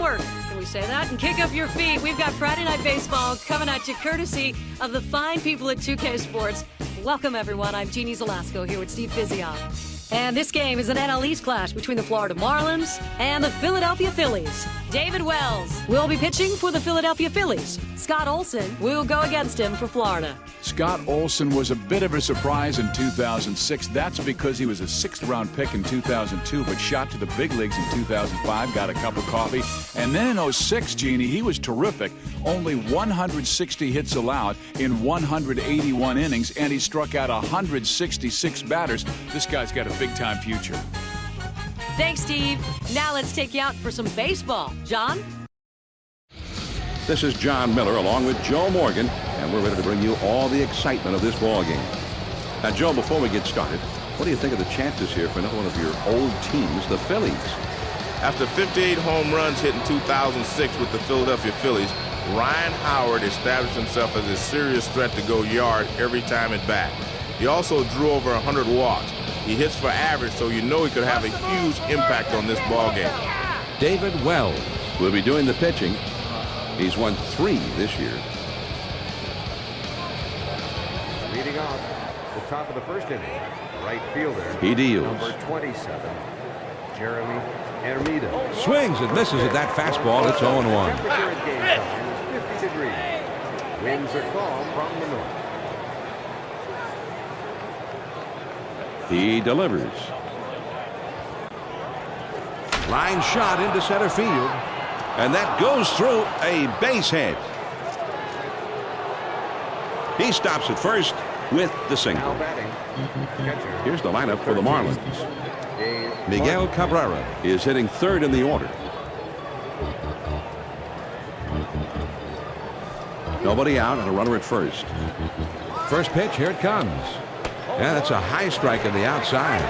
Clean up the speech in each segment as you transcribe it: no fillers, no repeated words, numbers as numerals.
work. Can we say that? And kick up your feet. We've got Friday Night Baseball coming at you courtesy of the fine people at 2K Sports. Welcome, everyone. I'm Jeannie Zelasco here with Steve Fizzion. And this game is an NL East clash between the Florida Marlins and the Philadelphia Phillies. David Wells will be pitching for the Philadelphia Phillies. Scott Olson will go against him for Florida. Scott Olson was a bit of a surprise in 2006. That's because he was a sixth-round pick in 2002, but shot to the big leagues in 2005, got a cup of coffee. And then in 06, Jeannie, he was terrific. Only 160 hits allowed in 181 innings, and he struck out 166 batters. This guy's got a big-time future. Thanks, Steve. Now let's take you out for some baseball. John? This is John Miller along with Joe Morgan, and we're ready to bring you all the excitement of this ball game. Now, Joe, before we get started, what do you think of the chances here for another one of your old teams, the Phillies? After 58 home runs hit in 2006 with the Philadelphia Phillies, Ryan Howard established himself as a serious threat to go yard every time at bat. He also drew over 100 walks. He hits for average, so you know he could have a huge impact on this ball game. David Wells will be doing the pitching. He's won 3 this year. Leading off the top of the first inning, right fielder. He deals. Number 27, Jeremy Hermida. Swings and misses at that fastball. It's 0-1. Temperature at game time is 50 degrees. Winds are calm from the north. He delivers. Line shot into center field. And that goes through a base hit. He stops at first with the single. Here's the lineup for the Marlins. Miguel Cabrera is hitting third in the order. Nobody out and a runner at first. First pitch, here it comes. And it's a high strike on the outside.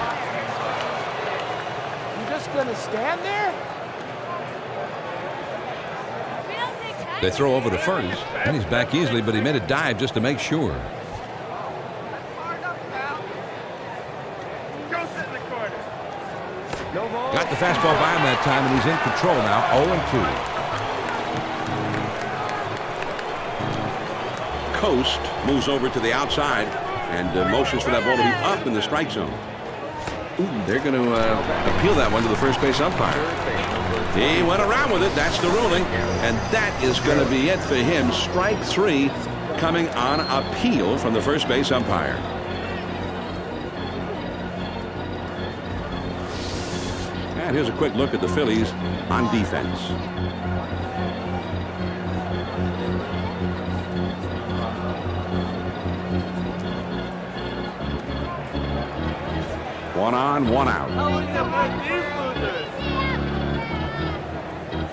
You just gonna stand there? They throw over to first, and he's back easily, but he made a dive just to make sure. Got the fastball by him that time, and he's in control now, 0-2. Coast moves over to the outside and motions for that ball to be up in the strike zone. Ooh, they're going to appeal that one to the first base umpire. He went around with it. That's the ruling. And that is going to be it for him. Strike 3 coming on appeal from the first base umpire. And here's a quick look at the Phillies on defense. One on, one out.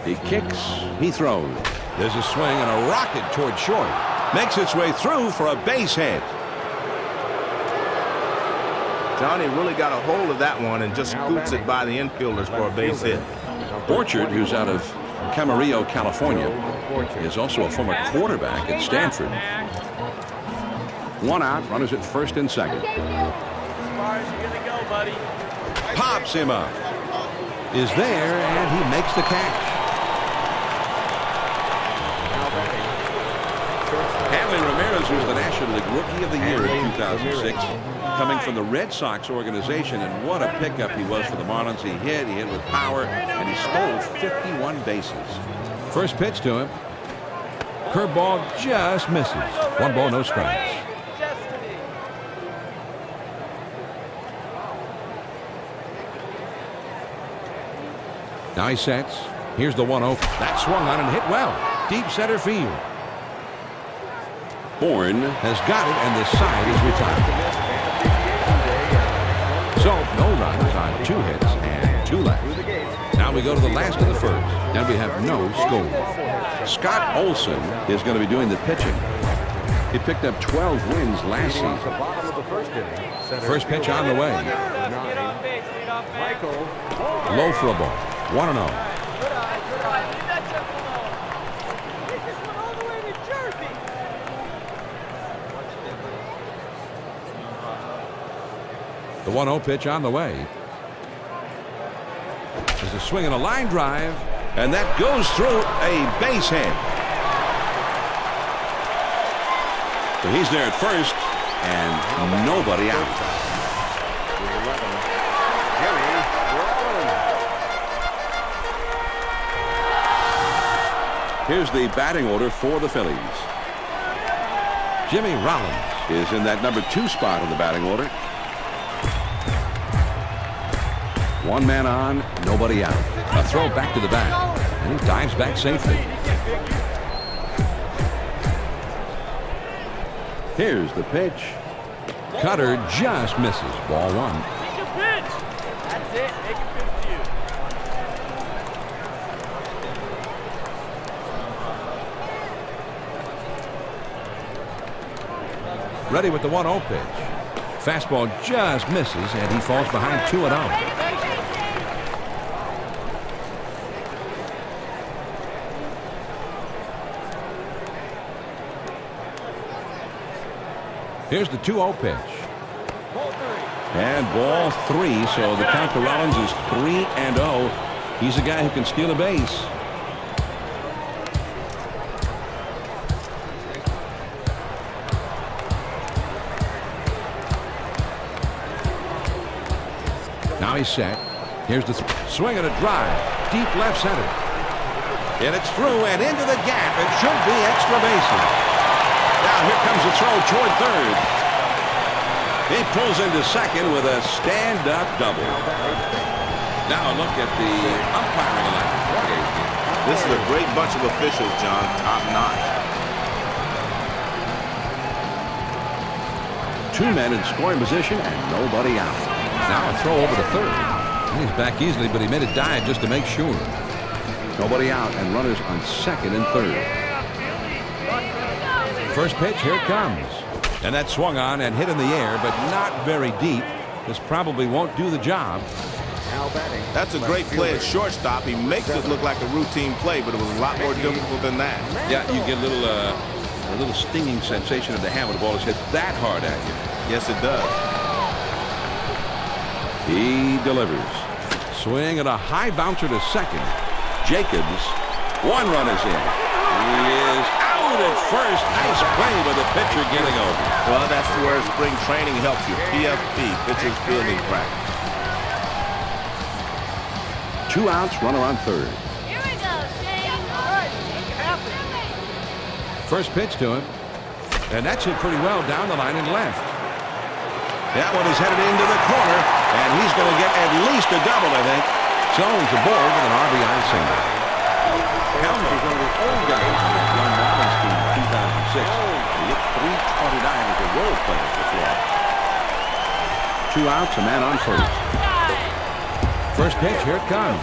He kicks, he throws. There's a swing and a rocket toward short. Makes its way through for a base hit. Johnny really got a hold of that one and just scoots it by the infielders for a base hit. Borchard, who's out of Camarillo, California, is also a former quarterback at Stanford. One out, runners at first and second. Pops him up. Is there, and he makes the catch. Hanley Ramirez, who's the National League Rookie of the Year in 2006, coming from the Red Sox organization, and what a pickup he was for the Marlins. He hit with power, and he stole 51 bases. First pitch to him. Curveball just misses. 1 ball, no strikes. Now he sets. Here's the 1-0. That swung on and hit well. Deep center field. Bourne has got it, and the side is retired. So no runs on 2 hits and 2 left. Now we go to the last of the first, and we have no score. Scott Olson is going to be doing the pitching. He picked up 12 wins last season. First pitch on the way. Low for a ball. 1-0. The 1-0 pitch on the way. There's a swing and a line drive, And that goes through a base hit. So he's there at first, and nobody out. Here's the batting order for the Phillies. Jimmy Rollins is in that number 2 spot in the batting order. One man on, nobody out. A throw back to the back, and he dives back safely. Here's the pitch. Cutter just misses. Ball 1. Take a pitch. That's it. Make a pitch to you. Ready with the 1-0 pitch. Fastball just misses, and he falls behind 2-0. Here's the 2-0 pitch. And ball 3, so the count to Rollins is 3-0. He's a guy who can steal a base. Now he's set. Here's the swing and a drive. Deep left center. And it's through and into the gap. It should be extra bases. Now here comes the throw toward third. He pulls into second with a stand-up double. Now look at the umpiring line. This is a great bunch of officials, John. Top notch. 2 men in scoring position and nobody out. Now a throw over to third. He's back easily, but he made a dive just to make sure. Nobody out and runners on second and third. First pitch, here it comes. And that swung on and hit in the air, but not very deep. This probably won't do the job. That's a great play at shortstop. He makes it look like a routine play, but it was a lot more difficult than that. Yeah, you get a little stinging sensation in the hand when the ball is hit that hard at you. Yes, it does. He delivers. Swing and a high bouncer to second. Jacobs. 1 run is in. He is out at first. Nice play with the pitcher getting over. Well, that's where spring training helps you. PFP, pitcher's fielding practice. 2 outs, runner on third. Here we go, Shane. All right, make it happen. First pitch to him. And that's hit pretty well down the line and left. That one is headed into the corner, and he's going to get at least a double, I think. So he's aboard with an RBI single. Helms was one of the old guys on that young Marlins team in 2006. He hit .329 as a role player before. 2 outs, a man on first. First pitch, here it comes.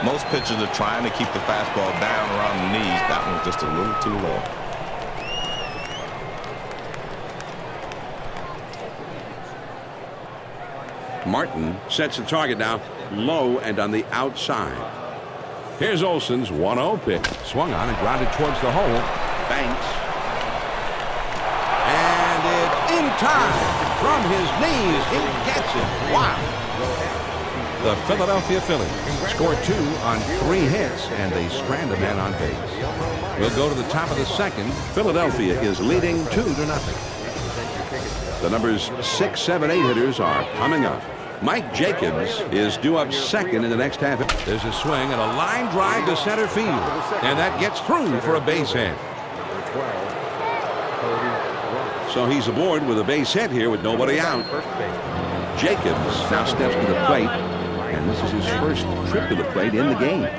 Most pitchers are trying to keep the fastball down around the knees. That one's just a little too low. Martin sets the target now low and on the outside. Here's Olson's 1-0 pitch. Swung on and grounded towards the hole. Banks. And it's in time. From his knees, he gets it. Wow. The Philadelphia Phillies score 2 on 3 hits, and they strand a man on base. We'll go to the top of the second. Philadelphia is leading 2-0. The numbers 6, 7, 8 hitters are coming up. Mike Jacobs is due up second in the next half. There's a swing and a line drive to center field. And that gets through for a base hit. So he's aboard with a base hit here with nobody out. Jacobs now steps to the plate. And this is his first trip to the plate in the game.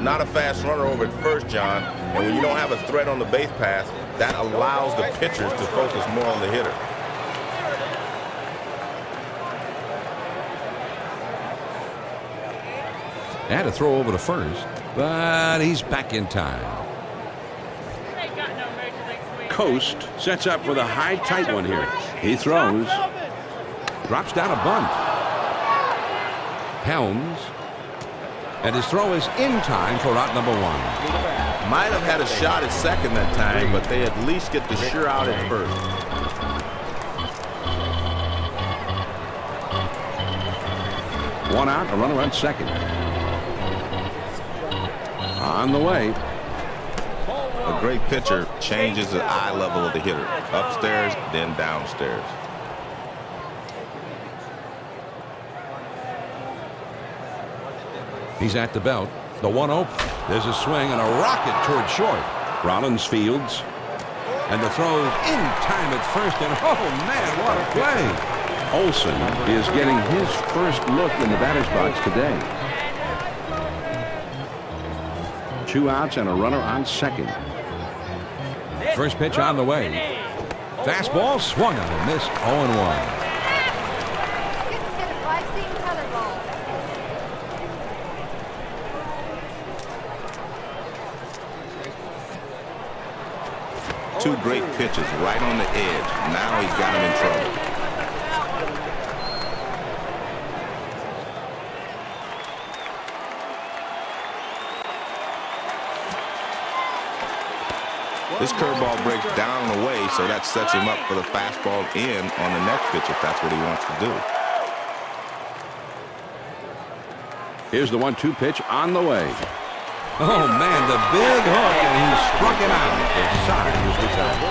Not a fast runner over at first, John. And when you don't have a threat on the base pass, that allows the pitchers to focus more on the hitter. And a throw over to first, but he's back in time. Coast sets up for the high tight one here. He throws. Drops down a bunt. Helms. And his throw is in time for out number 1. Might have had a shot at second that time, but they at least get the sure out at first. One out, a runner on second. On the way. A great pitcher changes the eye level of the hitter. Upstairs, then downstairs. He's at the belt. The 1-0. There's a swing and a rocket toward short. Rollins fields. And the throw in time at first. And oh, man, what a play. Olson is getting his first look in the batter's box today. 2 outs and a runner on second. First pitch on the way. Fastball swung on and missed. 0-1. Two great pitches right on the edge. Now he's got him in trouble. This curveball breaks down and away, so that sets him up for the fastball in on the next pitch if that's what he wants to do. Here's the 1-2 pitch on the way. Oh, man, the big hook, and he struck him out. The side was retired.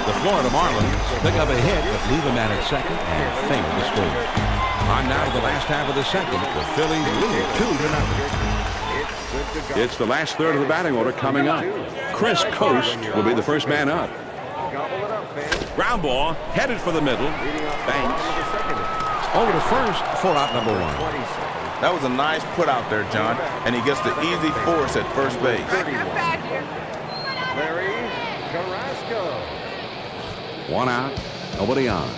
The Florida Marlins pick up a hit, but leave a man at second and fail to score. On now to the last half of the second. The Phillies lead 2-0. It's the last third of the batting order coming up. Chris Coast will be the first man up. Ground ball headed for the middle. Banks over to first for out number 1. That was a nice put out there, John, and he gets the easy force at first base. Larry Carrasco. 1 out, nobody on.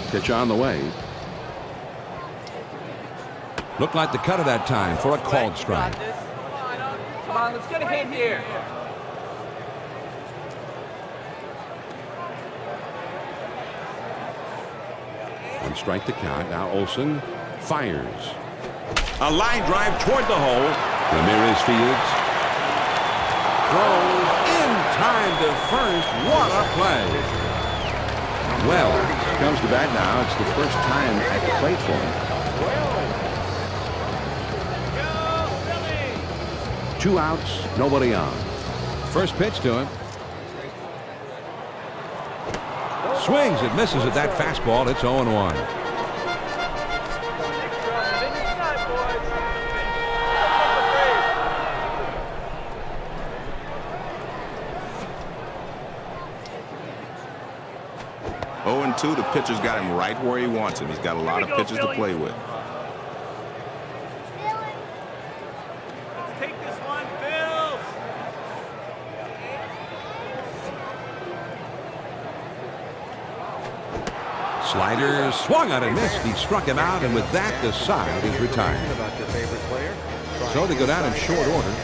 Pitch on the way. Looked like the cut of that time for a called strike. Come on, let's get a hit here. One strike to count. Now Olson fires. A line drive toward the hole. Ramirez fields. Throws in time to first. What a play. Well, comes to bat now. It's the first time at the plate for him. 2 outs, nobody on. First pitch to him. Swings and misses at that fastball. It's 0-1. The pitcher's got him right where he wants him. He's got a lot of pitches to play with. Let's take this one, Phil. Slider swung on and missed. He struck him out, and with that, the side is retired. So they go down in short order.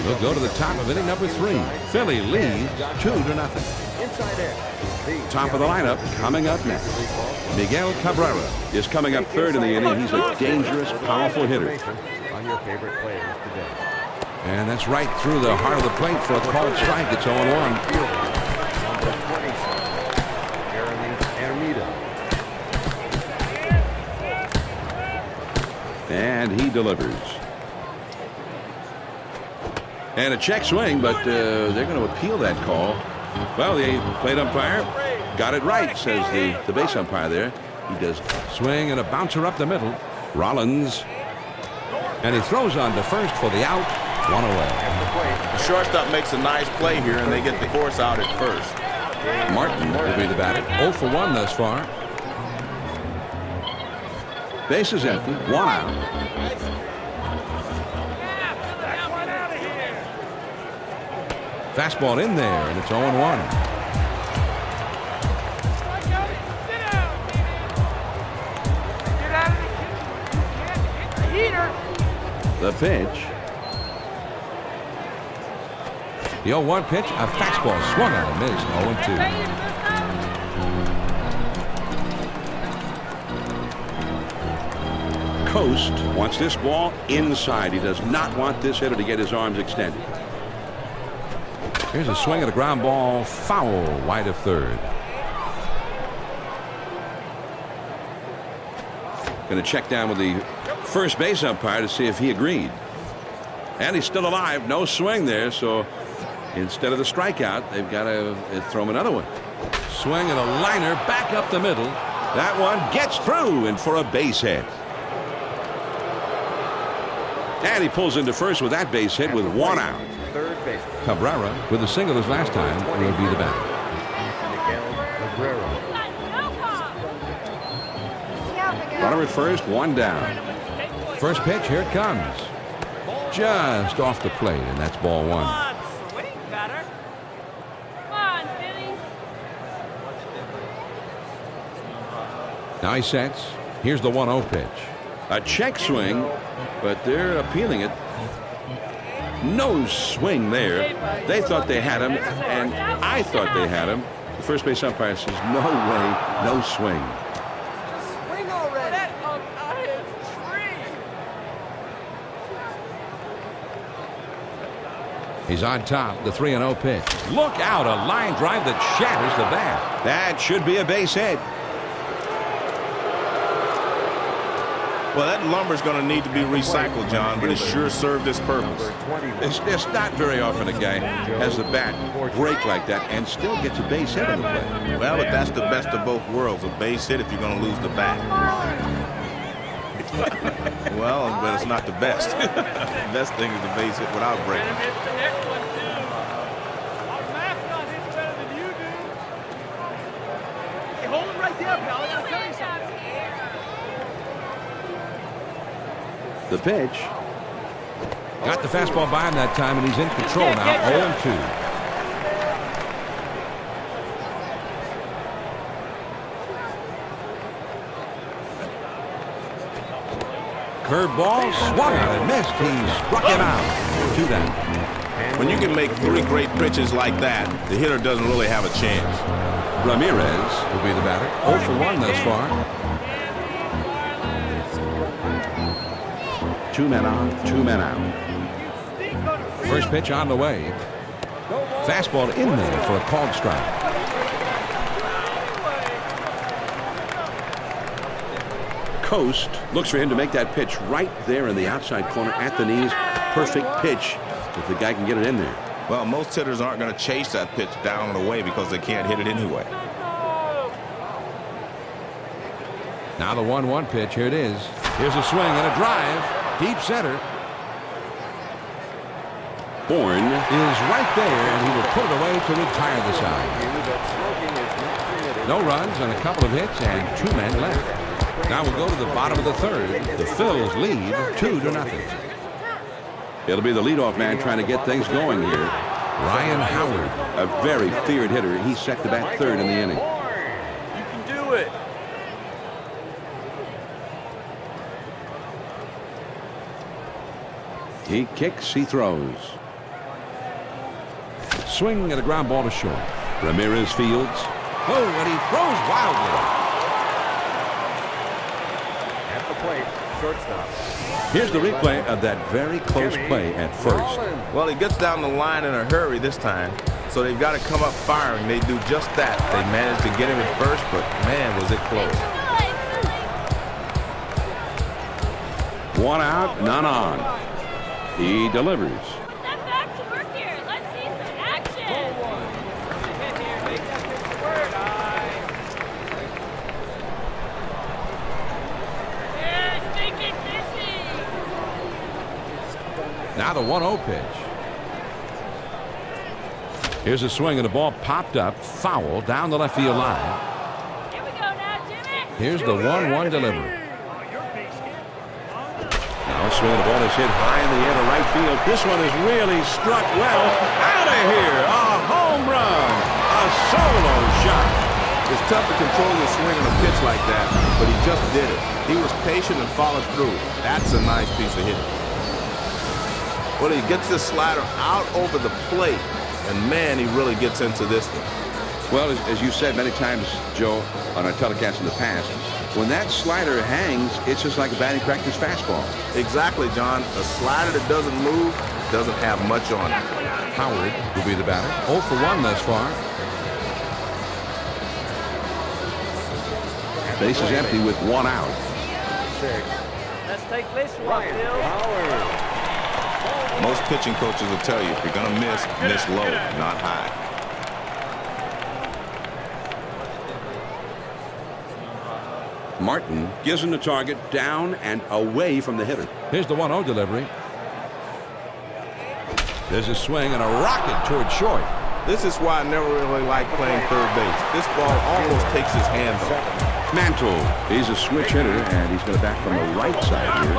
They'll go to the top of inning number 3. Philly leads 2-0. Top of the lineup coming up next. Miguel Cabrera is coming up third in the inning. He's a dangerous, powerful hitter. On your favorite players today. And that's right through the heart of the plate for a called strike. It's 0-1. And he delivers. And a check swing, but they're going to appeal that call. Well, the plate umpire got it right, says the base umpire there. He does swing and a bouncer up the middle. Rollins. And he throws on to first for the out. 1 away. The shortstop makes a nice play here, and they get the force out at first. Martin will be the batter. 0 for 1 thus far. Base is empty. 1 out. Fastball in there, and it's 0-1. The pitch. The 0-1 pitch, a fastball swung on and missed. 0-2. Coast wants this ball inside. He does not want this hitter to get his arms extended. Here's a swing at a ground ball, foul, wide of third. Going to check down with the first base umpire to see if he agreed. And he's still alive. No swing there. So instead of the strikeout, they've got to throw him another one. Swing and a liner back up the middle. That one gets through and for a base hit. And he pulls into first with that base hit with one out. Third base. Cabrera, with a single his last time, will be the batter. Runner at first, one down. First pitch, here it comes. Just off the plate, and that's ball one. Come on, swing better. Come on, Phillies. Now he sets. Here's the 1-0 pitch. A check swing, but they're appealing it. No swing there. They thought they had him, and I thought they had him. The first base umpire says, no way, no swing. Swing already. That up his tree. He's on top, the 3-0 pitch. Look out, a line drive that shatters the bat. That should be a base hit. Well, that lumber's going to need to be recycled, John, but it sure served its purpose. It's not very often a guy has the bat break like that and still gets a base hit on the play. Well, but that's the best of both worlds, a base hit if you're going to lose the bat. Well, but it's not the best. The best thing is the base hit without breaking. And it's the next one, too. Our mascot hits better than you do. Hey, hold him right there, pal. I got to tell you something. The pitch. Got the fastball by him that time, and he's in control now. 0-2. Curveball swung out and missed. He struck him out. 2 down. When you can make 3 great pitches like that, the hitter doesn't really have a chance. Ramirez will be the batter. 0 for 1 thus far. 2 men on, 2 men out. First pitch on the way. Fastball in there for a called strike. Coast looks for him to make that pitch right there in the outside corner at the knees. Perfect pitch if the guy can get it in there. Well, most hitters aren't going to chase that pitch down and away because they can't hit it anyway. Now the 1-1 pitch. Here it is. Here's a swing and a drive. Deep center. Bourne is right there, and he will put it away to retire the side. No runs and a couple of hits and 2 men left. Now we'll go to the bottom of the third. The Phils lead 2-0. It'll be the leadoff man trying to get things going here. Ryan Howard, a very feared hitter. He's set to bat third in the inning. You can do it. He kicks, he throws. Swing and a ground ball to short. Ramirez fields. Oh, and he throws wildly. At the plate, shortstop. Here's the replay of that very close play at first. Well, he gets down the line in a hurry this time, so they've got to come up firing. They do just that. They managed to get him at first, but man, was it close. 1 out, none on. He delivers. Step back to work here. Let's see some action. Here's Stinking Fishin. Now the 1-0 pitch. Here's a swing and the ball popped up, foul down the left field line. Here we go now, Jimmy. Here's the 1-1 delivery. Now a swing and the ball is hit high in the air to right field. This one is really struck well. Out of here, a home run, a solo shot. It's tough to control your swing on a pitch like that, but he just did it. He was patient and followed through. That's a nice piece of hitting. Well, he gets this slider out over the plate, and man, he really gets into this one. Well, as you said many times, Joe, on our telecast in the past, when that slider hangs, it's just like a batting practice fastball. Exactly, John. A slider that doesn't move doesn't have much on it. Howard will be the batter. 0 for 1 thus far. Base is empty with 1 out. 6. Let's take this one, Ryan Bill. Howard. Most pitching coaches will tell you if you're going to miss low, not high. Martin gives him the target down and away from the hitter. Here's the 1-0 delivery. There's a swing and a rocket toward short. This is why I never really like playing third base. This ball almost takes his hands off. Mantle, he's a switch hitter, and he's going to bat from the right side here.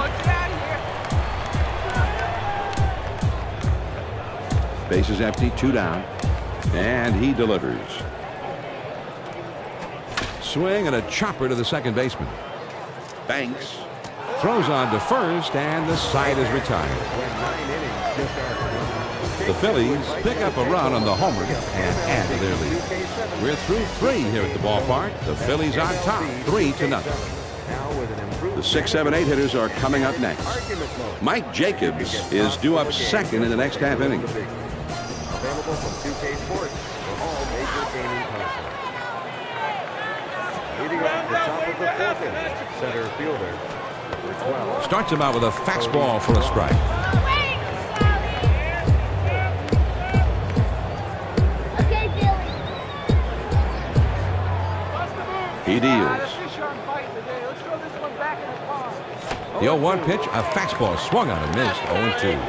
Base is empty, 2 down, and he delivers. Swing and a chopper to the second baseman. Banks Throws on to first, and the side is retired. The Phillies pick up a run on the homer and add to their lead. We're through 3 here at the ballpark. The Phillies on top, 3-0. The 6, 7, 8 hitters are coming up next. Mike Jacobs is due up second in the next half inning. Available from 2K Sports for all major gaming consoles. Leading off the top of the 4th inning, center fielder, number 12. Starts him out with a fastball for a strike. Okay, Billy. He deals. The 0-1 pitch, a fastball swung on and missed, 0-2.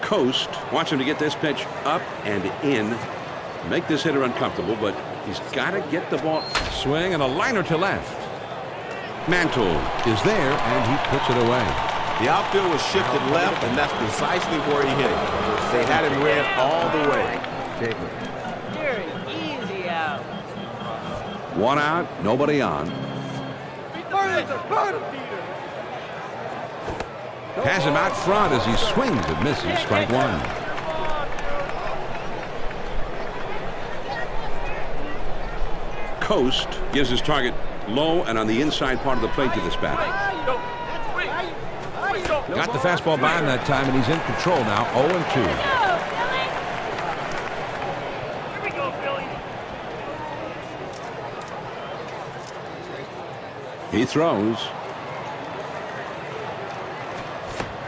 Coast wants him to get this pitch up and in, make this hitter uncomfortable, but he's got to get the ball. Swing and a liner to left. Mantle Is there, and he puts it away. The outfield was shifted left, and that's precisely where he hit it. They had him read all the way. Very easy out. 1 out, nobody on. Has him out front as he swings and misses, strike 1. Coast gives his target low and on the inside part of the plate to this batter. Got the fastball by him that time, and he's in control now, 0-2. Here we go, Billy. He throws.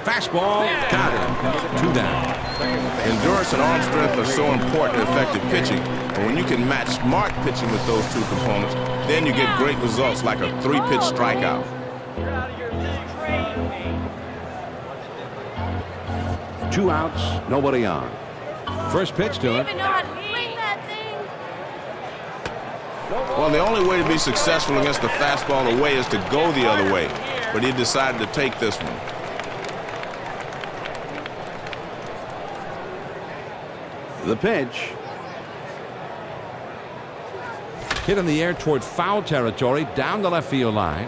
Fastball, got him, 2 down. Endurance and arm strength are so important in effective pitching, but when you can match smart pitching with those 2 components, then you get great results like a 3-pitch strikeout. You're out of your train, me. 2 outs, nobody on. First pitch to him. Even know how to swing that thing. Well, the only way to be successful against the fastball away is to go the other way, but he decided to take this one. The pitch. Hit in the air toward foul territory, down the left field line.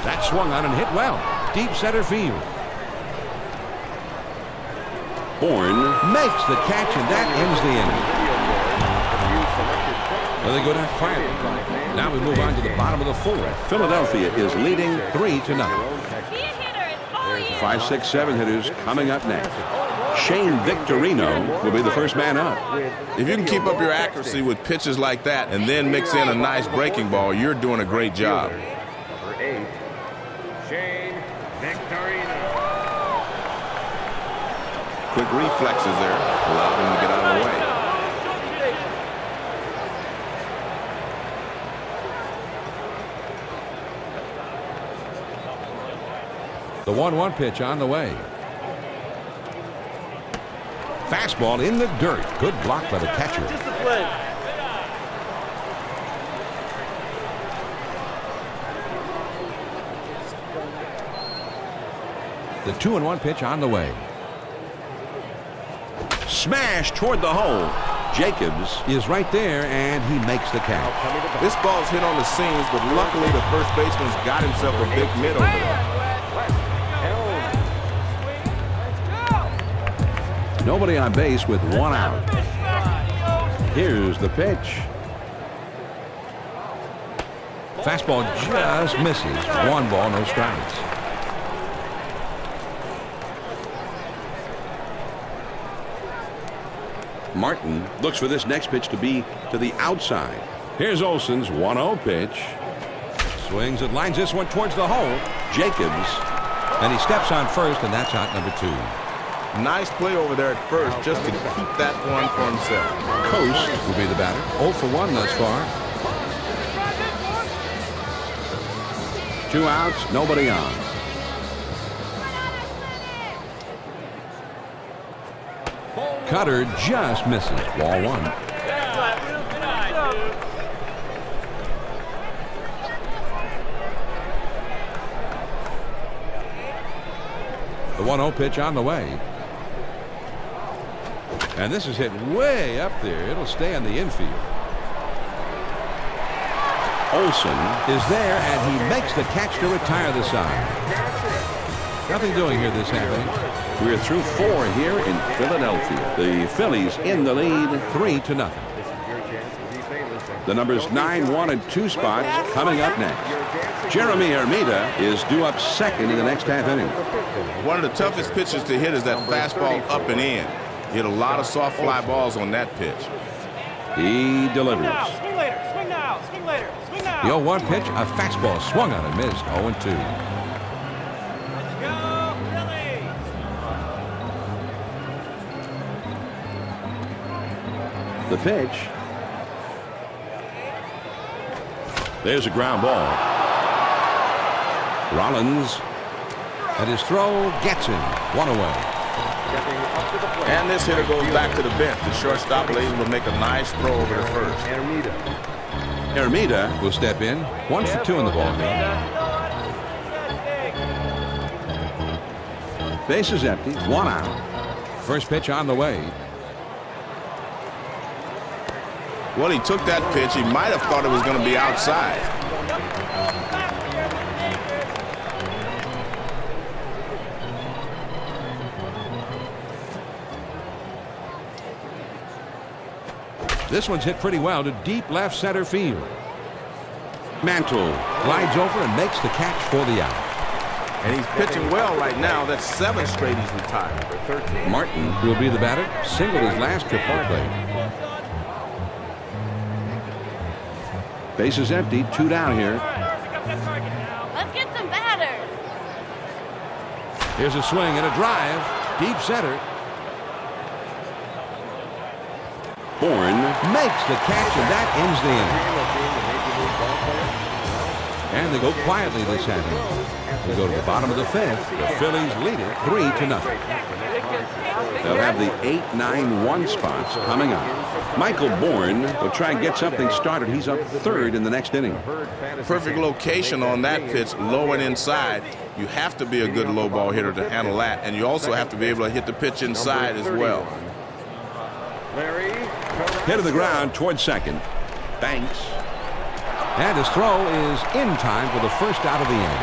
That swung on and hit well. Deep center field. Bourne Makes the catch, and that ends the inning. Well, they go down quietly. Now we move on to the bottom of the 4th. Philadelphia is leading 3-0. Be a hitter. It's all you. 5, 6, 7 hitters coming up next. Shane Victorino will be the first man up. If you can keep up your accuracy with pitches like that and then mix in a nice breaking ball, you're doing a great job. Number 8, Shane Victorino. Quick reflexes there, allowed him to get out of the way. The 1-1 pitch on the way. Fastball in the dirt. Good block by the catcher. The 2-1 pitch on the way. Smash toward the hole. Jacobs Is right there, and he makes the catch. This ball's hit on the seams, but luckily the first baseman's got himself a big mitt over there. nobody on base with 1 out. Here's the pitch. Fastball just misses. 1 ball, no strikes. Martin looks for this next pitch to be to the outside. Here's Olson's 1-0 pitch. Swings and lines this one towards the hole. Jacobs. And he steps on first, and that's out number 2. Nice play over there at first just to keep that one for himself. Coast will be the batter. 0 for 1 thus far. 2 outs, nobody on. Cutter just misses. Ball 1. The 1-0 pitch on the way. And this is hit way up there. It'll stay in the infield. Olson Is there, and he makes the catch to retire the side. Nothing doing here this half inning. We're through 4 here in Philadelphia. The Phillies in the lead 3-0. The numbers 9, 1, and 2 spots coming up next. Jeremy Hermida is due up second in the next half inning. One of the toughest pitches to hit is that fastball up and in. He hit a lot of soft fly balls on that pitch. He delivers. Swing later. Swing now. Swing later. Swing now. The 0-1 pitch, a fastball swung on and missed. 0-2. Go, Phillies. The pitch. There's a ground ball. Rollins. And his throw gets him. 1 away. And this hitter goes back to the bench. The shortstop was able to make a nice throw over to first. Hermida Will step in. 1 for 2 in the ball game. Base is empty. 1 out. First pitch on the way. Well, he took that pitch. He might have thought it was going to be outside. This one's hit pretty well to deep left center field. Mantle Glides over and makes the catch for the out. And he's pitching well right now. That's 7 straight he's retired. Martin Will be the batter. Singled his last trip to the plate. Base is empty. 2 down here. Let's get some batters. Here's a swing and a drive. Deep center. Bourne Makes the catch, and that ends the inning. And they go quietly this half inning. We go to the bottom of the 5th. The Phillies lead it 3-0. They'll have the 8, 9, 1 spots coming up. Michael Bourne will try and get something started. He's up 3rd in the next inning. Perfect location on that pitch, low and inside. You have to be a good low ball hitter to handle that, and you also have to be able to hit the pitch inside as well. Hit to the ground towards second. Banks. And his throw is in time for the first out of the inning.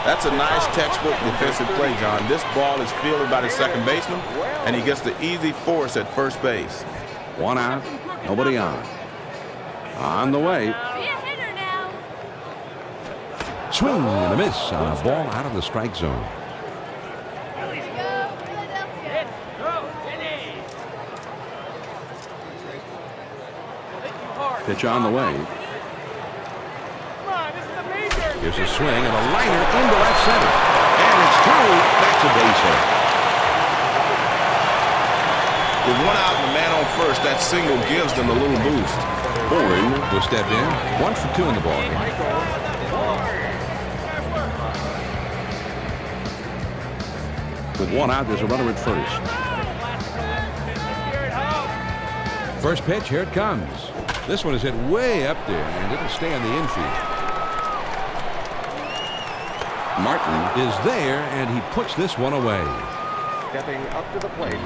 That's a nice textbook defensive play, John. This ball is fielded by the second baseman, and he gets the easy force at first base. 1 out. Nobody on. On the way. Be a hitter now. Swing and a miss on a ball out of the strike zone. Go, Philadelphia. Go, Phillies. Pitch on the way. Come on, this is a major. Here's a swing and a liner into left center. And it's through. That's a base hit. With 1 out and a man on first, that single gives them a little boost. Bourne Will step in. 1 for 2 in the ball game. with 1 out. There's a runner at first. First pitch, here it comes. This one is hit way up there, and it'll stay on the infield. Martin Is there, and he puts this one away. Stepping up to the plate.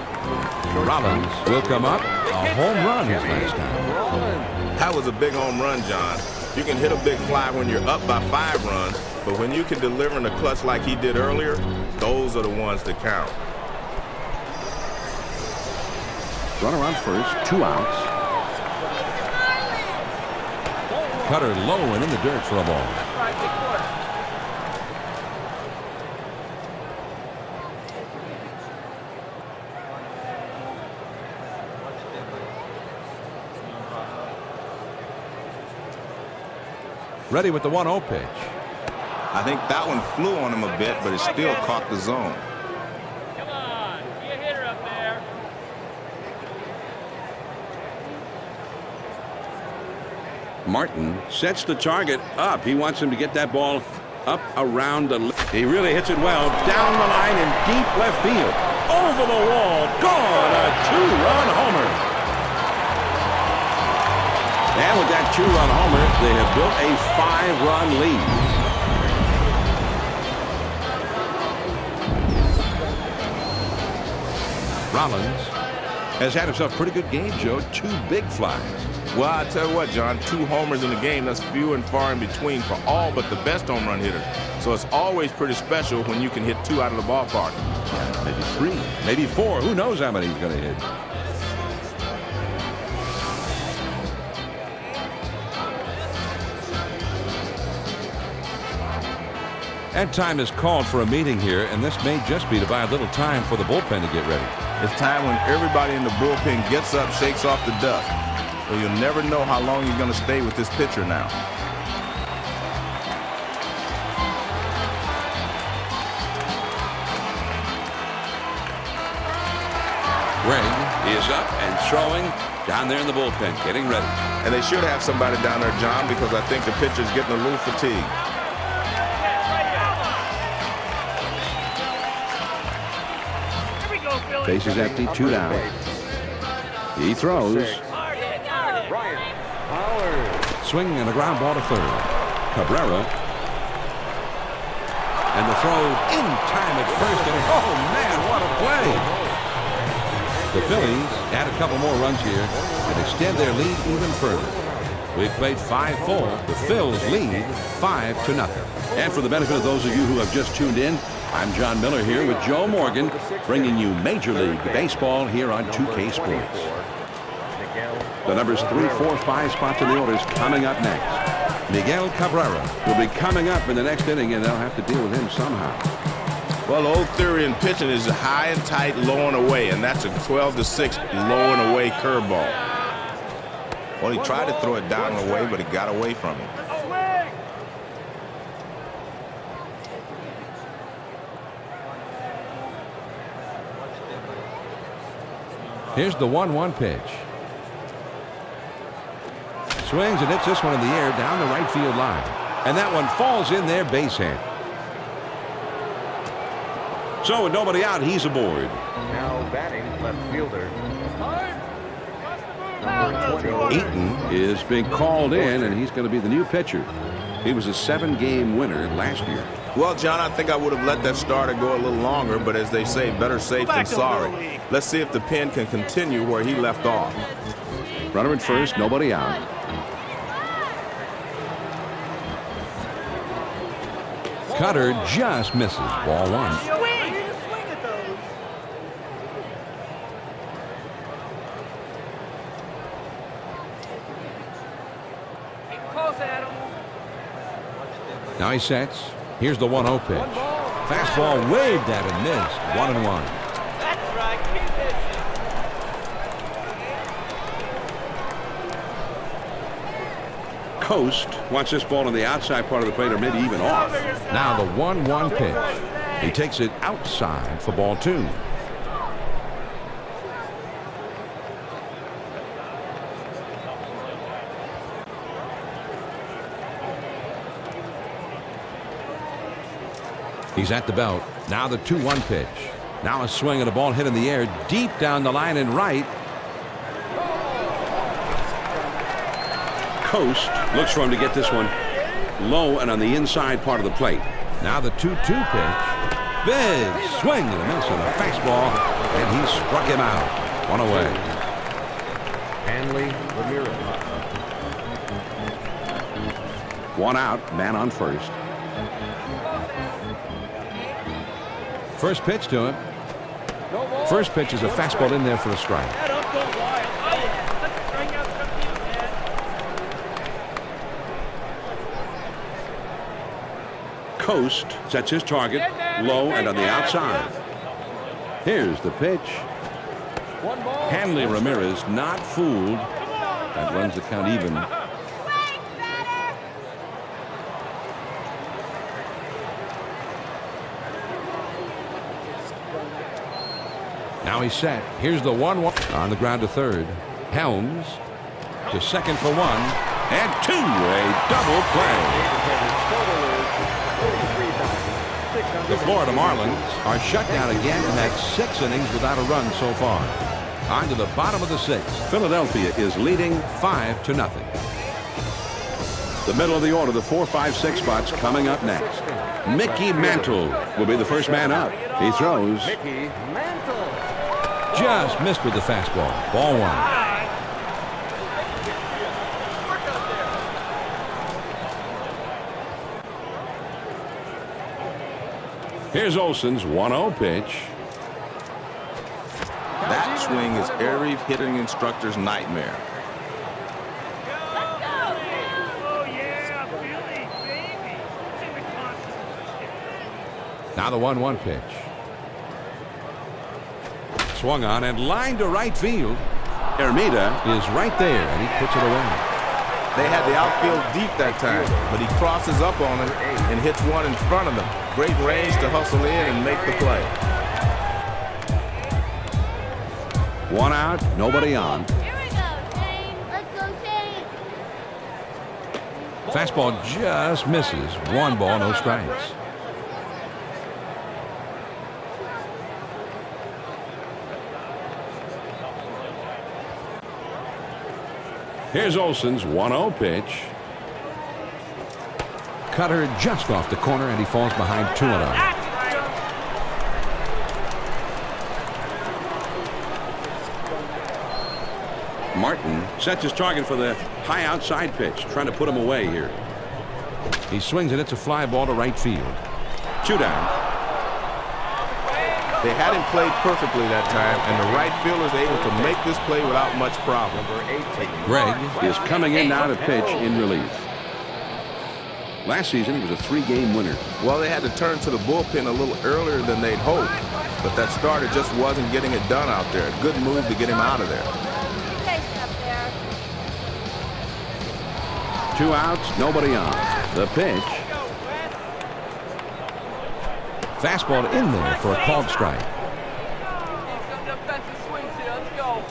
Rollins will come up. A home run his last time. That was a big home run, John. You can hit a big fly when you're up by 5 runs, but when you can deliver in a clutch like he did earlier, those are the ones that count. runner on first, 2 outs. Cutter low and in the dirt for a ball. Ready with the 1-0 pitch. I think that one flew on him a bit, but it still caught the zone. Come on, be a hitter up there. Martin sets the target up. He wants him to get that ball up around the. He really hits it well down the line in deep left field. Over the wall, gone, a 2-run homer. And with that 2-run homer, they have built a 5-run lead. Rollins has had himself a pretty good game, Joe. 2 big flies. Well, I tell you what, John, 2 homers in the game, that's few and far in between for all but the best home run hitter. So it's always pretty special when you can hit 2 out of the ballpark. Yeah, maybe 3, maybe 4. Who knows how many he's going to hit. And time is called for a meeting here, and this may just be to buy a little time for the bullpen to get ready. It's time when everybody in the bullpen gets up, shakes off the dust. Well, you'll never know how long you're going to stay with this pitcher now. Greg is up and throwing down there in the bullpen, getting ready. And they should have somebody down there, John, because I think the pitcher's getting a little fatigued. Base is empty, 2 down. He throws. Swing and a ground ball to third. Cabrera. And the throw in time at first. And oh, man, what a play. The Phillies add a couple more runs here and extend their lead even further. We've played 5 full. The Phils lead 5-0. And for the benefit of those of you who have just tuned in, I'm John Miller here with Joe Morgan, bringing you Major League Baseball here on 2K Sports. The numbers 3, 4, 5 spots in the orders coming up next. Miguel Cabrera will be coming up in the next inning, and they'll have to deal with him somehow. Well, the old theory in pitching is high and tight, low and away, and that's a 12-6 low and away curveball. Well, he tried to throw it down and away, but it got away from him. Here's the 1-1 pitch. Swings and hits this one in the air down the right field line. And that one falls in there, base hit. So with nobody out, he's aboard. Now batting left fielder. Eaton is being called in, and he's going to be the new pitcher. He was a 7-game winner last year. Well, John, I think I would have let that starter go a little longer, but as they say, better safe than sorry. Let's see if the pen can continue where he left off. Runner at first, nobody out. Cutter just misses. Ball 1. Now he sets. Here's the 1-0 pitch. Fastball waved at and missed. 1-1. That's right. Keep this. Coast wants this ball on the outside part of the plate, or maybe even off. Now the 1-1 pitch. He takes it outside for ball 2. He's at the belt. Now the 2-1 pitch. Now a swing and a ball hit in the air deep down the line and right. Coast looks for him to get this one low and on the inside part of the plate. Now the 2-2 pitch. Big swing and a miss on a fastball, and he struck him out. 1 away. Hanley Ramirez. 1 out, man on first. First pitch to him. First pitch is a fastball in there for a strike. Coast sets his target low and on the outside. Here's the pitch. Hanley Ramirez not fooled. That runs the count even. Now he's set. Here's the 1-1 on the ground to third. Helms to second for 1 and 2. A double play. The Florida Marlins are shut down again and have 6 innings without a run so far. On to the bottom of the 6th. Philadelphia is leading 5-0. The middle of the order, the 4, 5, 6 spots coming up next. Mickey Mantle will be the first man up. He throws. Just missed with the fastball. Ball 1. Here's Olson's 1-0 pitch. That swing is every hitting instructor's nightmare. Oh, yeah, Philly, baby. It's in the consciousness. Now the 1-1 pitch. Swung on and lined to right field. Ermita Is right there, and he puts it away. They had the outfield deep that time, but he crosses up on it and hits one in front of them. Great range to hustle in and make the play. 1 out, nobody on. Here we go, Shane. Let's go, Shane. Fastball just misses. 1 ball, no strikes. Here's Olson's 1-0 pitch. Cutter just off the corner, and he falls behind 2-0. Martin sets his target for the high outside pitch, trying to put him away here. He swings and it's a fly ball to right field. 2 down. They had him played perfectly that time, and the right fielder is able to make this play without much problem. Greg Is coming in now to pitch in relief. Last season, he was a 3-game winner. Well, they had to turn to the bullpen a little earlier than they'd hoped, but that starter just wasn't getting it done out there. Good move to get him out of there. Up there. 2 outs, nobody on. The pitch. fastball in there for a called strike. Some defensive swings here. Let's go.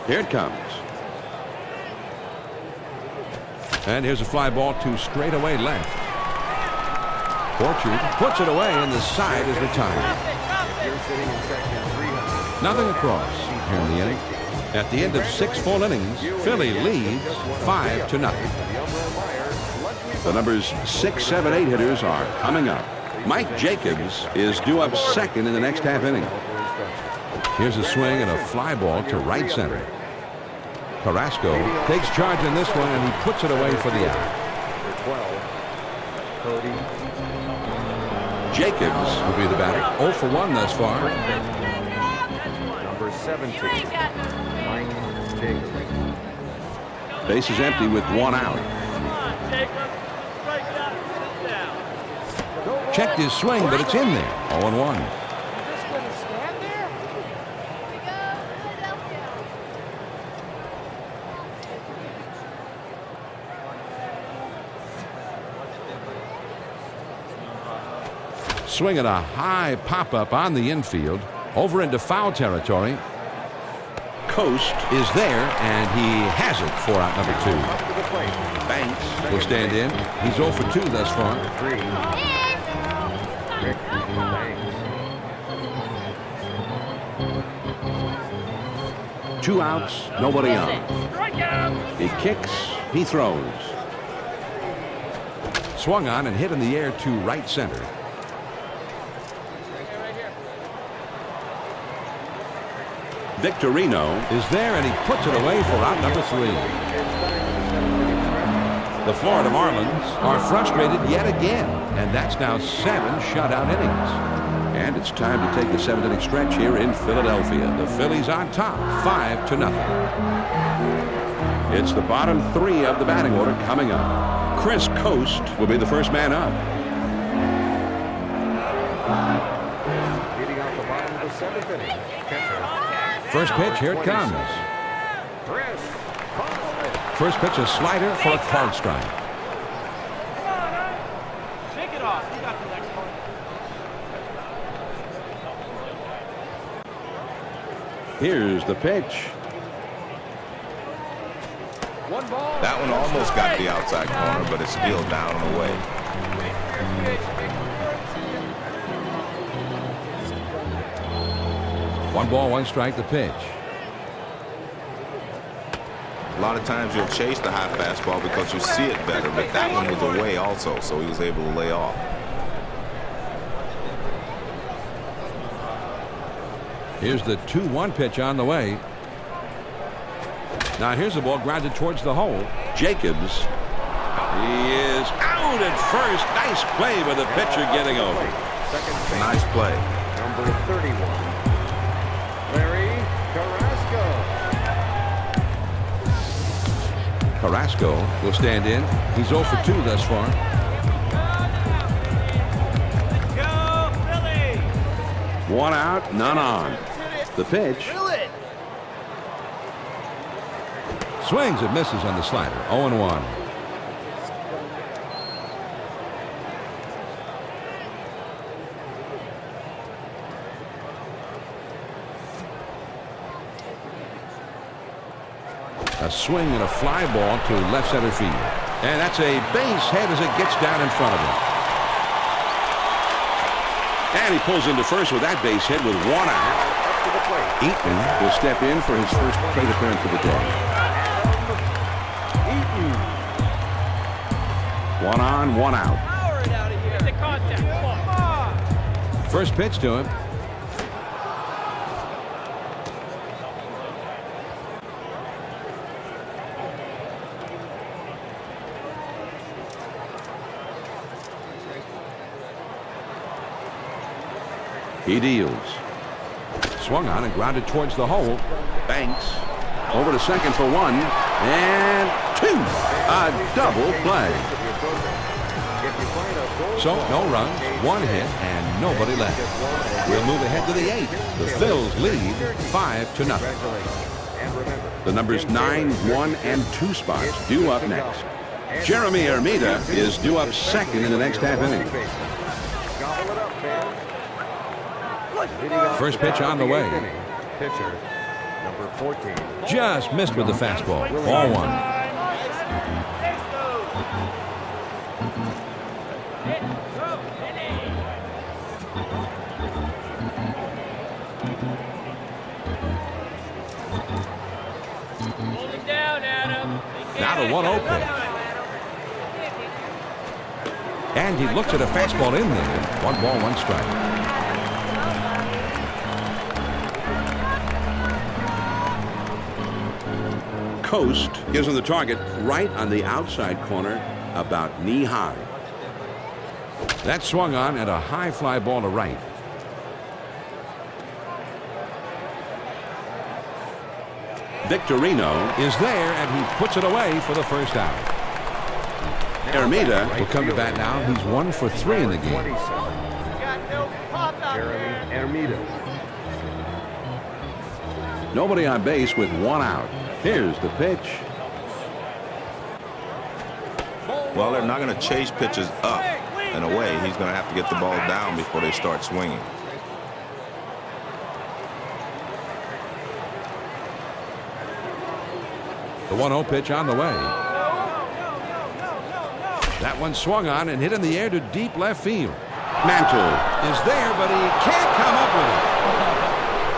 Here it comes. And here's a fly ball to straightaway left. Orchard puts it away, and the side is retired. Nothing across here in the inning. At the end of 6 full innings, Philly leads 5-0. The numbers 6, 7, 8 hitters are coming up. Mike Jacobs is due up second in the next half inning. Here's a swing and a fly ball to right center. Carrasco takes charge in this one, and he puts it away for the out. Jacobs Will be the batter. 0 for 1 thus far. Number 17, Mike Jacobs. base is empty with 1 out. Checked his swing, but it's in there. 0-1. Swinging a high pop-up on the infield. Over into foul territory. Coast Is there, and he has it for out number 2. Banks Will stand in. He's 0 for 2 thus far. 2 outs, nobody on. He kicks, he throws. Swung on and hit in the air to right center. Victorino Is there, and he puts it away for out number 3. The Florida Marlins are frustrated yet again, and that's now 7 shutout innings. And it's time to take the 7th inning stretch here in Philadelphia. The Phillies on top, 5-0. It's the bottom 3 of the batting order coming up. Chris Coast will be the first man up. Leading off the bottom of the 7th inning, catcher. First pitch, here it comes. Chris Coast. First pitch, a slider for a called strike. Shake it off. You got the next one. Here's the pitch. One ball. That one almost got the outside corner, but it's still down and away. One ball, one strike, the pitch. A lot of times you'll chase the high fastball because you see it better, but that one was away also, so he was able to lay off. Here's the 2-1 pitch on the way. Now here's the ball grounded towards the hole. Jacobs. He is out at first. Nice play by the pitcher getting over. Nice play. Number 31, Larry Carrasco. Carrasco will stand in. He's 0 for 2 thus far. Go, Phillies! One out, none on. The pitch. Swings and misses on the slider. 0-1. A swing and a fly ball to left center field. And that's a base hit as it gets down in front of him. And he pulls into first with that base hit with 1 out. Eaton will step in for his first plate appearance of the day. 1 on, 1 out. Power it out of here. Get the contact. Come on. First pitch to him. He deals. Swung on and grounded towards the hole. Banks over to second for 1 and 2. A double play. So no runs, 1 hit, and nobody left. We'll move ahead to the 8th. The Phils lead 5-0. The numbers 9, 1, and 2 spots due up next. Jeremy Armida is due up second in the next half inning. First pitch on the way. Pitcher, number 14. Just missed with the fastball. Ball 1. Now the 1-0 pitch. And he looks at a fastball in there. 1 ball, 1 strike. Coast gives him the target right on the outside corner, about knee high. That swung on and a high fly ball to right. Victorino is there and he puts it away for the first out. Armida will come to bat now. He's 1 for 3 in the game. Jeremy Armida. Nobody on base with 1 out. Here's the pitch. Well, they're not going to chase pitches up and away. He's going to have to get the ball down before they start swinging. The 1-0 pitch on the way. That one swung on and hit in the air to deep left field. Mantle is there, but he can't come up with it.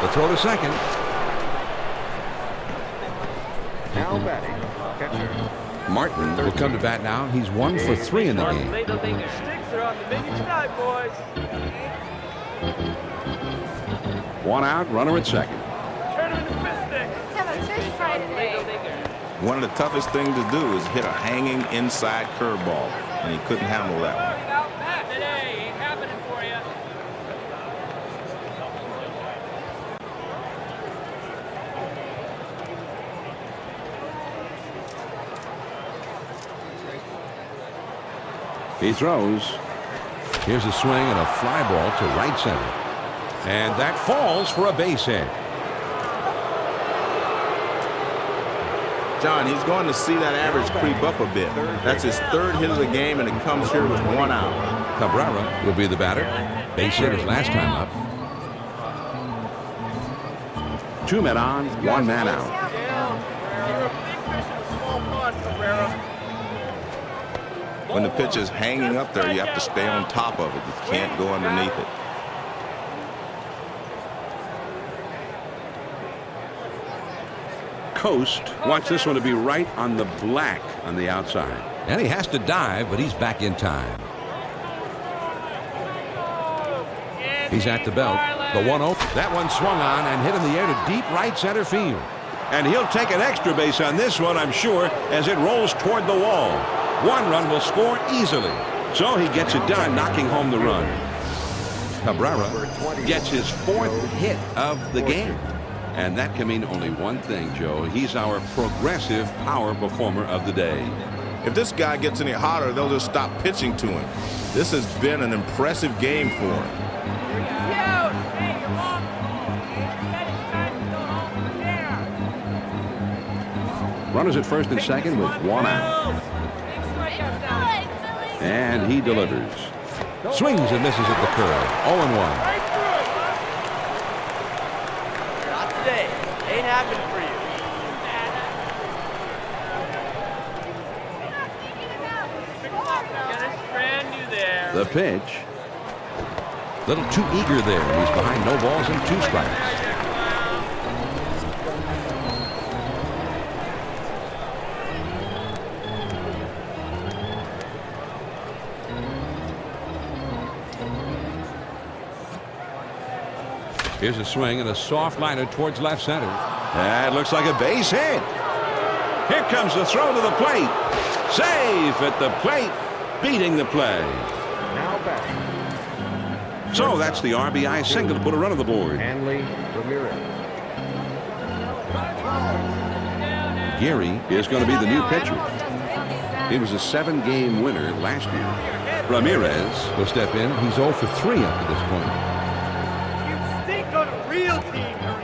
The throw to second. Now batting, catcher. Martin will come to bat now. He's 1 for 3 in the game. The bigger sticks are on the bigger tonight, boys. 1 out, runner at second. Turn them into fish sticks. Have a fish fry today. One of the toughest things to do is hit a hanging inside curveball, and he couldn't handle that one. Today ain't happening for you. He throws. Here's a swing and a fly ball to right center. And that falls for a base hit. John, he's going to see that average creep up a bit. That's his third hit of the game, and it comes here with 1 out. Cabrera will be the batter. Base hit his last time up. 2 men on, 1 man out. When the pitch is hanging up there, you have to stay on top of it. You can't go underneath it. Coast wants this one to be right on the black on the outside. And he has to dive, but he's back in time. He's at the belt. The 1-0. That one swung on and hit in the air to deep right center field. And he'll take an extra base on this one, I'm sure, as it rolls toward the wall. 1 run will score easily. So he gets it done, knocking home the run. Cabrera gets his 4th hit of the game. And that can mean only one thing, Joe. He's our progressive power performer of the day. If this guy gets any hotter, they'll just stop pitching to him. This has been an impressive game for him. Runners at first and second with 1 out. And he delivers. Swings and misses at the curve. 0-1. Not today. Ain't happening for you. The pitch. Little too eager there. He's behind no balls and 2 strikes. Here's a swing and a soft liner towards left center. That looks like a base hit. Here comes the throw to the plate. Safe at the plate, beating the play. Now back. So that's the RBI single to put a run on the board. Hanley Ramirez. Gary is going to be the new pitcher. He was a 7-game winner last year. Ramirez Will step in. He's 0 for 3 up to this point. Real team here.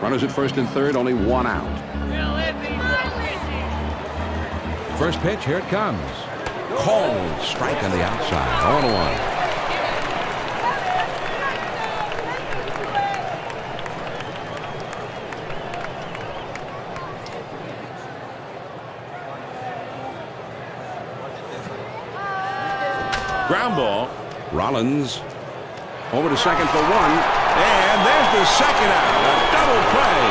Runners at first and third, only 1 out. First pitch, here it comes. Called strike on the outside. 0-1. Ground ball. Rollins over to second for 1. And there's the second out. A double play.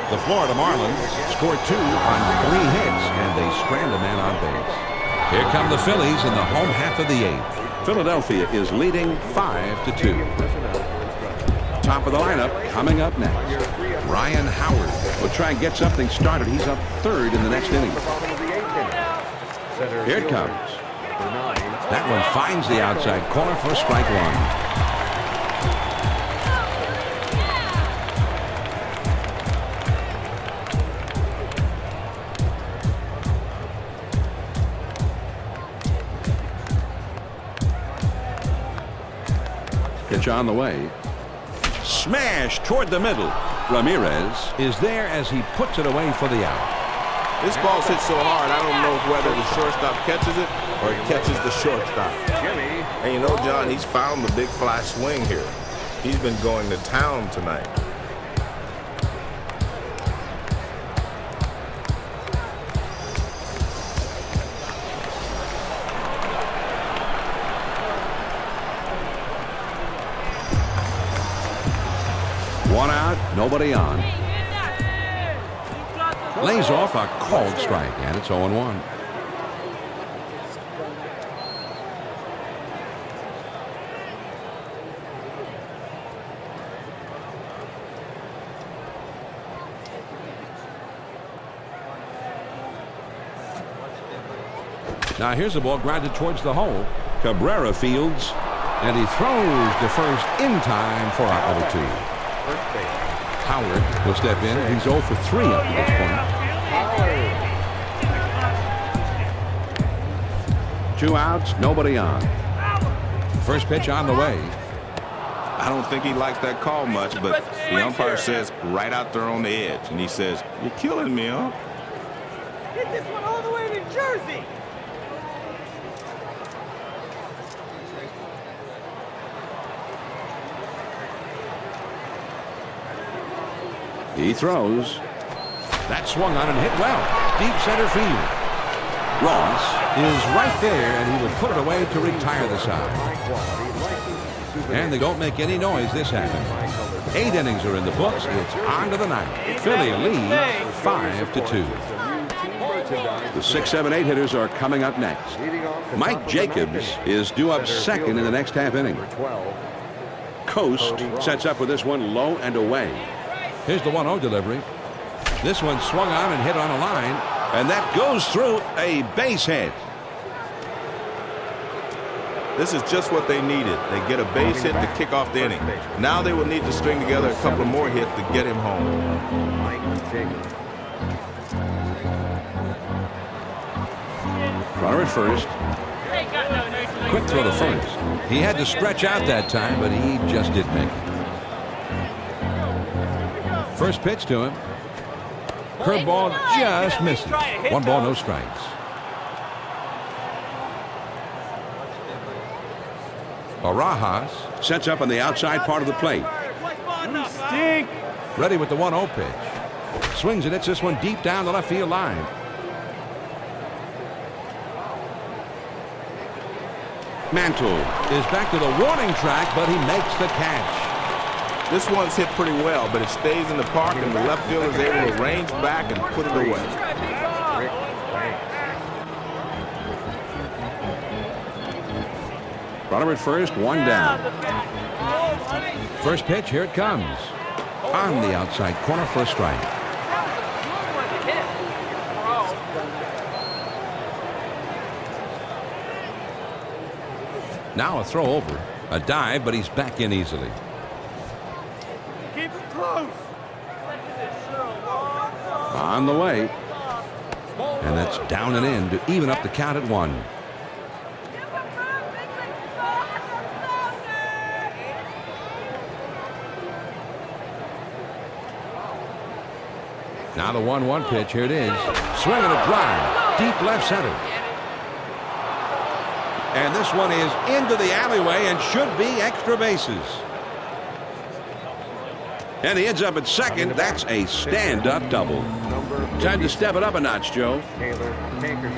The Florida Marlins scored 2 on 3 hits, and they strand a man on base. Here come the Phillies in the home half of the 8th. Philadelphia is leading 5-2. Top of the lineup coming up next. Ryan Howard Will try and get something started. He's up 3rd in the next inning. Here it comes. That one finds the outside corner for strike 1. Pitch on the way. Smash toward the middle. Ramirez is there as he puts it away for the out. This ball's hit so hard, I don't know whether the shortstop catches it or it catches the shortstop. And you know, John, he's found the big fly swing here. He's been going to town tonight. One out, nobody on. Lays off a called strike, and it's 0-1. Now here's the ball grounded towards the hole. Cabrera fields. And he throws to first in time for out number 2. Howard will step in. He's 0 for 3 up to this point. 2 outs, nobody on. First pitch on the way. I don't think he likes that call much, but the umpire says right out there on the edge, and he says, "You're killing me, huh?" Get this one all the way to Jersey. He throws. That swung on and hit well. Deep center field. Ross is right there, and he will put it away to retire the side. And they don't make any noise this happened. 8 innings are in the books. It's on to the 9th. Philly leads 5-2. The 6, 7, 8 hitters are coming up next. Mike Jacobs is due up second in the next half inning. Coast sets up with this one low and away. Here's the 1-0 delivery. This one swung on and hit on a line. And that goes through a base hit. This is just what they needed. They get a base hit to kick off the inning. Now they will need to string together a couple more hits to get him home. Runner at first. Quick throw to first. He had to stretch out that time, but he just didn't make it. First pitch to him. Curveball just misses. 1 ball, no strikes. Barajas Sets up on the outside part of the plate. Stink. ready with the 1-0 pitch. Swings and hits this one deep down the left field line. Mantle is back to the warning track, but he makes the catch. This one's hit pretty well, but it stays in the park, and the left fielder is able to range back and put it away. Runner at first, 1 down. First pitch, here it comes. On the outside corner for a strike. Now a throw over. A dive, but he's back in easily. Keep it close. On the way. And that's down and in to even up the count at 1. Now the 1-1 pitch. Here it is. Swinging a drive. Deep left center. And this one is into the alleyway and should be extra bases. And he ends up at second. That's a stand-up double. Time to step it up a notch, Joe.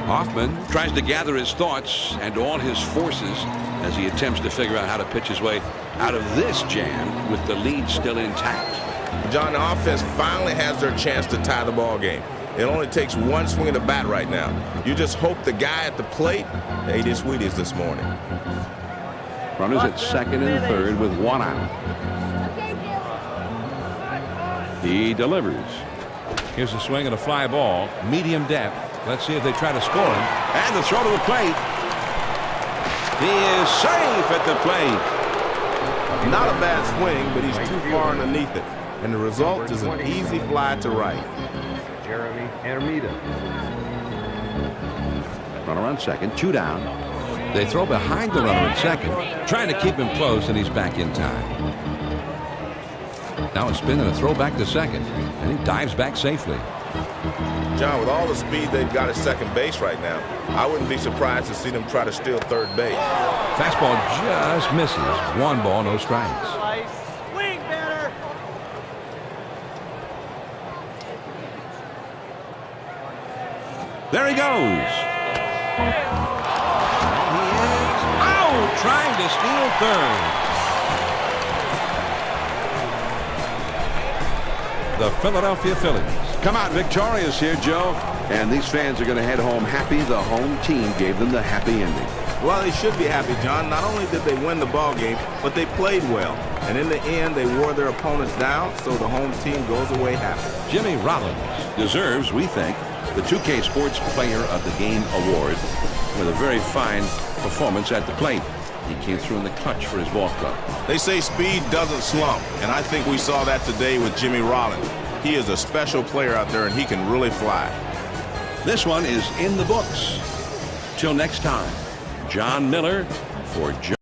Hoffman Tries to gather his thoughts and all his forces as he attempts to figure out how to pitch his way out of this jam with the lead still intact. John, the offense finally has their chance to tie the ball game. It only takes one swing of the bat right now. You just hope the guy at the plate ate his Wheaties this morning. Runners at second and third with 1 out. He delivers. Here's a swing and a fly ball. Medium depth. Let's see if they try to score him. And the throw to the plate. He is safe at the plate. Not a bad swing, but he's too far underneath it. And the result is an easy fly to right. Jeremy Hermida. Runner on second, 2 down. They throw behind the runner at second, trying to keep him close, and he's back in time. Now a spin and a throw back to second, and he dives back safely. John, with all the speed they've got at second base right now, I wouldn't be surprised to see them try to steal third base. Fastball just misses. 1 ball, no strikes. Swing better. There he goes. And he is out, trying to steal third. The Philadelphia Phillies Come out victorious here, Joe. And these fans are going to head home happy. The home team gave them the happy ending. Well, they should be happy, John. Not only did they win the ball game, but they played well. And in the end, they wore their opponents down, so the home team goes away happy. Jimmy Rollins Deserves, we think, the 2K Sports Player of the Game award with a very fine performance at the plate. He came through in the clutch for his ball club. They say speed doesn't slump, and I think we saw that today with Jimmy Rollins. He is a special player out there, and he can really fly. This one is in the books. Till next time, John Miller for Joe.